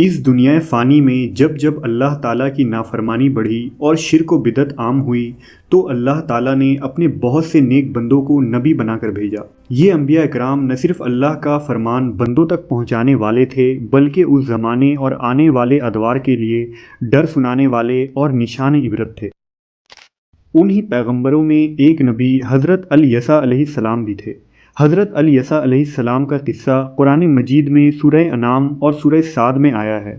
اس دنیا فانی میں جب جب اللہ تعالیٰ کی نافرمانی بڑھی اور شرک و بدعت عام ہوئی تو اللہ تعالیٰ نے اپنے بہت سے نیک بندوں کو نبی بنا کر بھیجا۔ یہ انبیاء اکرام نہ صرف اللہ کا فرمان بندوں تک پہنچانے والے تھے بلکہ اس زمانے اور آنے والے ادوار کے لیے ڈر سنانے والے اور نشان عبرت تھے۔ انہی پیغمبروں میں ایک نبی حضرت الیسیٰ علیہ السلام بھی تھے۔ حضرت الیسیٰ علیہ السلام کا قصہ قرآن مجید میں سورہ انعام اور سورہ صاد میں آیا ہے۔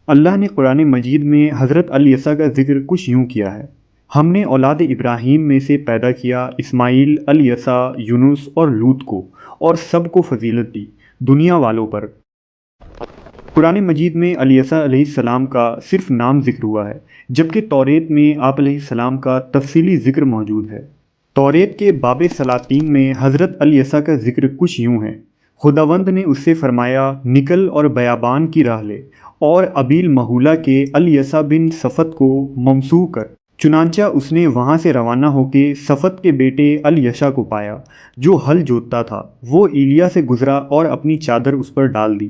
اللہ نے قرآن مجید میں حضرت الیسیٰ کا ذکر کچھ یوں کیا ہے: ہم نے اولاد ابراہیم میں سے پیدا کیا اسماعیل، الیسیٰ، یونس اور لوط کو، اور سب کو فضیلت دی دنیا والوں پر۔ قرآن مجید میں الیسیٰ علیہ السلام کا صرف نام ذکر ہوا ہے، جبکہ توریت میں آپ علیہ السلام کا تفصیلی ذکر موجود ہے۔ توریت کے باب سلاطین میں حضرت الیسیٰ کا ذکر کچھ یوں ہے: خداوند نے اس سے فرمایا، نکل اور بیابان کی راہ لے اور ابیل مہولہ کے الیسیٰ بن صفت کو ممسوح کر۔ چنانچہ اس نے وہاں سے روانہ ہو کے صفت کے بیٹے الیشع کو پایا جو ہل جوتتا تھا۔ وہ ایلیا سے گزرا اور اپنی چادر اس پر ڈال دی۔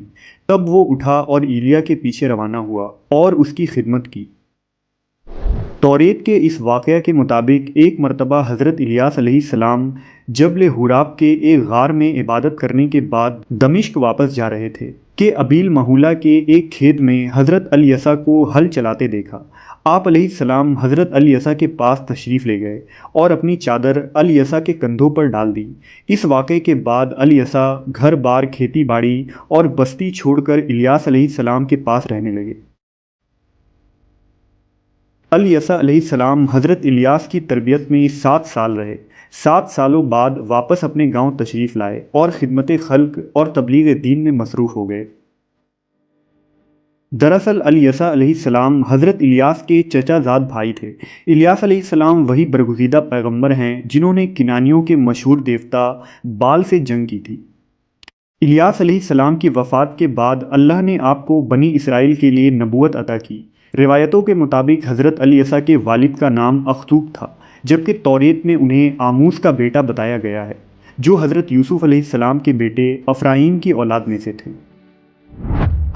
تب وہ اٹھا اور ایلیا کے پیچھے روانہ ہوا اور اس کی خدمت کی۔ توریت کے اس واقعہ کے مطابق ایک مرتبہ حضرت الیاس علیہ السلام جبل حراپ کے ایک غار میں عبادت کرنے کے بعد دمشق واپس جا رہے تھے کہ ابیل مہولہ کے ایک کھیت میں حضرت الیسیٰ کو ہل چلاتے دیکھا۔ آپ علیہ السلام حضرت الیسیٰ کے پاس تشریف لے گئے اور اپنی چادر الیسیٰ کے کندھوں پر ڈال دی۔ اس واقعے کے بعد الیسیٰ گھر بار، کھیتی باڑی اور بستی چھوڑ کر الیاس علیہ السلام کے پاس رہنے لگے۔ الیسیٰ علیہ السلام حضرت الیاس کی تربیت میں 7 سال رہے۔ 7 سالوں بعد واپس اپنے گاؤں تشریف لائے اور خدمت خلق اور تبلیغ دین میں مصروف ہو گئے۔ دراصل الیسیٰ علیہ السلام حضرت الیاس کے چچا زاد بھائی تھے۔ الیاس علیہ السلام وہی برگزیدہ پیغمبر ہیں جنہوں نے کنانیوں کے مشہور دیوتا بال سے جنگ کی تھی۔ الیاس علیہ السلام کی وفات کے بعد اللہ نے آپ کو بنی اسرائیل کے لیے نبوت عطا کی۔ روایتوں کے مطابق حضرت الیسیٰ کے والد کا نام اختوب تھا، جبکہ توریت میں انہیں آموس کا بیٹا بتایا گیا ہے، جو حضرت یوسف علیہ السلام کے بیٹے افرایم کی اولاد میں سے تھے۔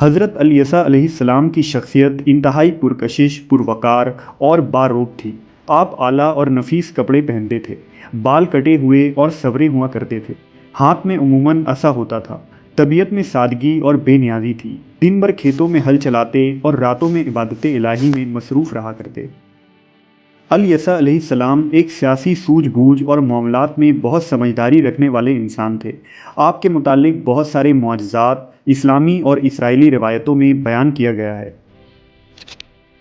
حضرت الیسیٰ علیہ السلام کی شخصیت انتہائی پرکشش، پروقار اور باروب تھی۔ آپ اعلیٰ اور نفیس کپڑے پہنتے تھے، بال کٹے ہوئے اور سنورے ہوا کرتے تھے، ہاتھ میں عموماً عصا ہوتا تھا۔ طبیعت میں سادگی اور بے نیازی تھی۔ دن بھر کھیتوں میں ہل چلاتے اور راتوں میں عبادت الہی میں مصروف رہا کرتے۔ الیسیٰ علیہ السلام ایک سیاسی سوجھ بوجھ اور معاملات میں بہت سمجھداری رکھنے والے انسان تھے۔ آپ کے متعلق بہت سارے معجزات اسلامی اور اسرائیلی روایتوں میں بیان کیا گیا ہے۔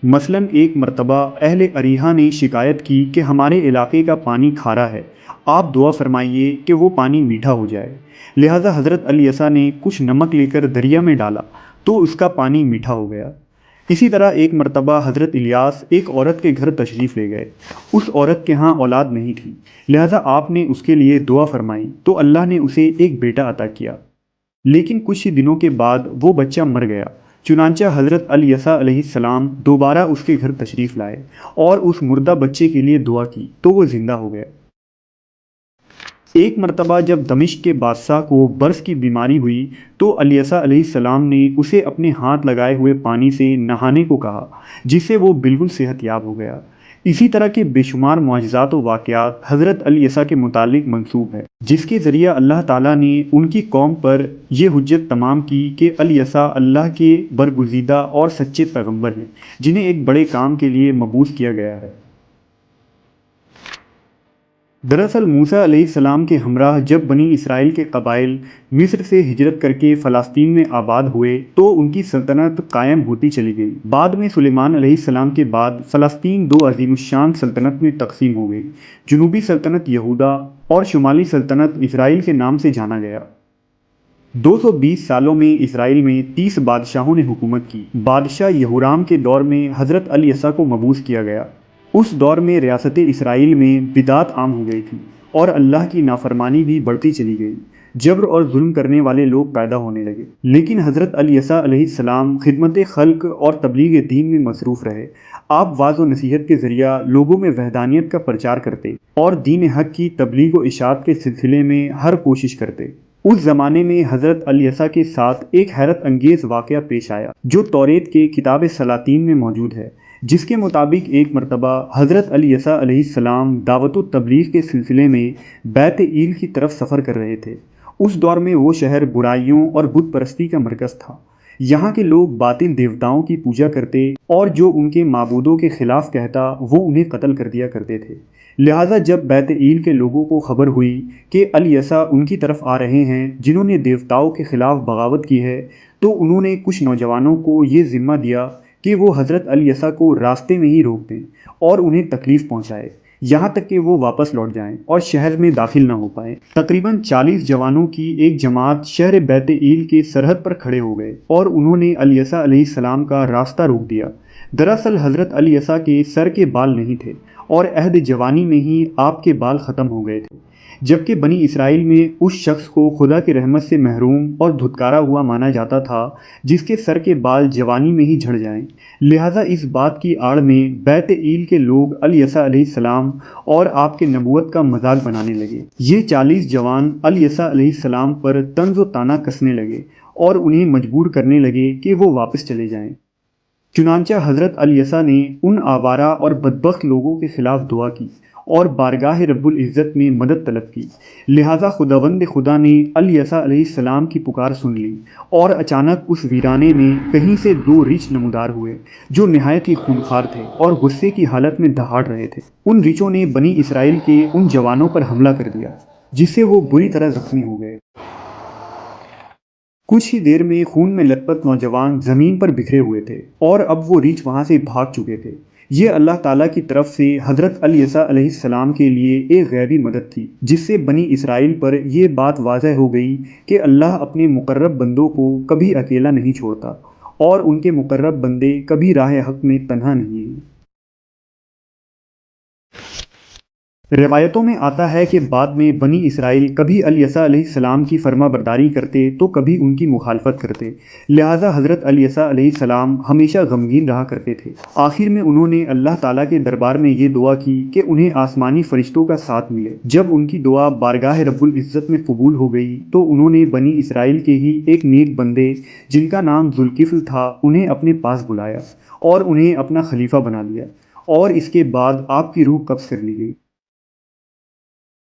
مثلاً ایک مرتبہ اہل اریحا نے شکایت کی کہ ہمارے علاقے کا پانی کھارا ہے، آپ دعا فرمائیے کہ وہ پانی میٹھا ہو جائے۔ لہٰذا حضرت الیسیٰ نے کچھ نمک لے کر دریا میں ڈالا تو اس کا پانی میٹھا ہو گیا۔ اسی طرح ایک مرتبہ حضرت الیاس ایک عورت کے گھر تشریف لے گئے۔ اس عورت کے ہاں اولاد نہیں تھی، لہٰذا آپ نے اس کے لیے دعا فرمائی تو اللہ نے اسے ایک بیٹا عطا کیا۔ لیکن کچھ ہی دنوں کے بعد وہ بچہ مر گیا۔ چنانچہ حضرت الیسیٰ علیہ السلام دوبارہ اس کے گھر تشریف لائے اور اس مردہ بچے کے لیے دعا کی تو وہ زندہ ہو گیا۔ ایک مرتبہ جب دمشق کے بادشاہ کو برص کی بیماری ہوئی تو الیسیٰ علیہ السلام نے اسے اپنے ہاتھ لگائے ہوئے پانی سے نہانے کو کہا، جس سے وہ بالکل صحت یاب ہو گیا۔ اسی طرح کے بے شمار معجزات و واقعات حضرت الیسیٰ کے متعلق منسوب ہے، جس کے ذریعہ اللہ تعالیٰ نے ان کی قوم پر یہ حجت تمام کی کہ الیسیٰ اللہ کے برگزیدہ اور سچے پیغمبر ہیں جنہیں ایک بڑے کام کے لیے مبعوث کیا گیا ہے۔ دراصل موسیٰ علیہ السلام کے ہمراہ جب بنی اسرائیل کے قبائل مصر سے ہجرت کر کے فلسطین میں آباد ہوئے تو ان کی سلطنت قائم ہوتی چلی گئی۔ بعد میں سلیمان علیہ السلام کے بعد فلسطین 2 عظیم الشان سلطنت میں تقسیم ہو گئی، جنوبی سلطنت یہودا اور شمالی سلطنت اسرائیل کے نام سے جانا گیا۔ 220 سالوں میں اسرائیل میں 30 بادشاہوں نے حکومت کی۔ بادشاہ یہورام کے دور میں حضرت الیسیٰ کو مبعوث کیا گیا۔ اس دور میں ریاست اسرائیل میں بدعت عام ہو گئی تھی اور اللہ کی نافرمانی بھی بڑھتی چلی گئی۔ جبر اور ظلم کرنے والے لوگ پیدا ہونے لگے، لیکن حضرت الیسیٰ علیہ السلام خدمت خلق اور تبلیغ دین میں مصروف رہے۔ آپ وعظ و نصیحت کے ذریعہ لوگوں میں وحدانیت کا پرچار کرتے اور دین حق کی تبلیغ و اشاعت کے سلسلے میں ہر کوشش کرتے۔ اس زمانے میں حضرت الیسا کے ساتھ ایک حیرت انگیز واقعہ پیش آیا جو توریت کے کتاب سلاطین میں موجود ہے، جس کے مطابق ایک مرتبہ حضرت الیسا علیہ السلام دعوت و تبلیغ کے سلسلے میں بیت ایل کی طرف سفر کر رہے تھے۔ اس دور میں وہ شہر برائیوں اور بت پرستی کا مرکز تھا۔ یہاں کے لوگ باطل دیوتاؤں کی پوجا کرتے اور جو ان کے معبودوں کے خلاف کہتا وہ انہیں قتل کر دیا کرتے تھے۔ لہٰذا جب بیت ایل کے لوگوں کو خبر ہوئی کہ الیسا ان کی طرف آ رہے ہیں جنہوں نے دیوتاؤں کے خلاف بغاوت کی ہے، تو انہوں نے کچھ نوجوانوں کو یہ ذمہ دیا کہ وہ حضرت الیسا کو راستے میں ہی روک دیں اور انہیں تکلیف پہنچائے، یہاں تک کہ وہ واپس لوٹ جائیں اور شہر میں داخل نہ ہو پائیں۔ تقریباً 40 جوانوں کی ایک جماعت شہر بیت ایل کے سرحد پر کھڑے ہو گئے اور انہوں نے الیسا علیہ السلام کا راستہ روک دیا۔ دراصل حضرت الیسا کے سر کے بال نہیں تھے اور عہد جوانی میں ہی آپ کے بال ختم ہو گئے تھے، جبکہ بنی اسرائیل میں اس شخص کو خدا کی رحمت سے محروم اور دھتکارا ہوا مانا جاتا تھا جس کے سر کے بال جوانی میں ہی جھڑ جائیں۔ لہٰذا اس بات کی آڑ میں بیت ایل کے لوگ الیسا علیہ السلام اور آپ کے نبوت کا مذاق بنانے لگے۔ یہ 40 جوان الیسا علیہ السلام پر طنز و طعنہ کسنے لگے اور انہیں مجبور کرنے لگے کہ وہ واپس چلے جائیں۔ چنانچہ حضرت الیسا نے ان آوارہ اور بدبخت لوگوں کے خلاف دعا کی اور بارگاہ رب العزت میں مدد طلب کی۔ لہٰذا خداوند خدا نے الیسا علیہ السلام کی پکار سن لی اور اچانک اس ویرانے میں کہیں سے 2 ریچھ نمودار ہوئے جو نہایت ہی خونخوار تھے اور غصے کی حالت میں دہاڑ رہے تھے۔ ان ریچھوں نے بنی اسرائیل کے ان جوانوں پر حملہ کر دیا جس سے وہ بری طرح زخمی ہو گئے۔ کچھ ہی دیر میں خون میں لت پت نوجوان زمین پر بکھرے ہوئے تھے اور اب وہ ریچھ وہاں سے بھاگ چکے تھے۔ یہ اللہ تعالیٰ کی طرف سے حضرت الیسا علیہ السلام کے لیے ایک غیبی مدد تھی، جس سے بنی اسرائیل پر یہ بات واضح ہو گئی کہ اللہ اپنے مقرب بندوں کو کبھی اکیلا نہیں چھوڑتا اور ان کے مقرب بندے کبھی راہ حق میں تنہا نہیں ہیں۔ روایتوں میں آتا ہے کہ بعد میں بنی اسرائیل کبھی الیسا علیہ السلام کی فرما برداری کرتے تو کبھی ان کی مخالفت کرتے، لہٰذا حضرت الیسا علیہ السلام ہمیشہ غمگین رہا کرتے تھے۔ آخر میں انہوں نے اللہ تعالیٰ کے دربار میں یہ دعا کی کہ انہیں آسمانی فرشتوں کا ساتھ ملے۔ جب ان کی دعا بارگاہ رب العزت میں قبول ہو گئی تو انہوں نے بنی اسرائیل کے ہی ایک نیک بندے جن کا نام ذوالکفل تھا انہیں اپنے پاس بلایا اور انہیں اپنا خلیفہ بنا لیا، اور اس کے بعد آپ کی روح قبض کر لی گئی۔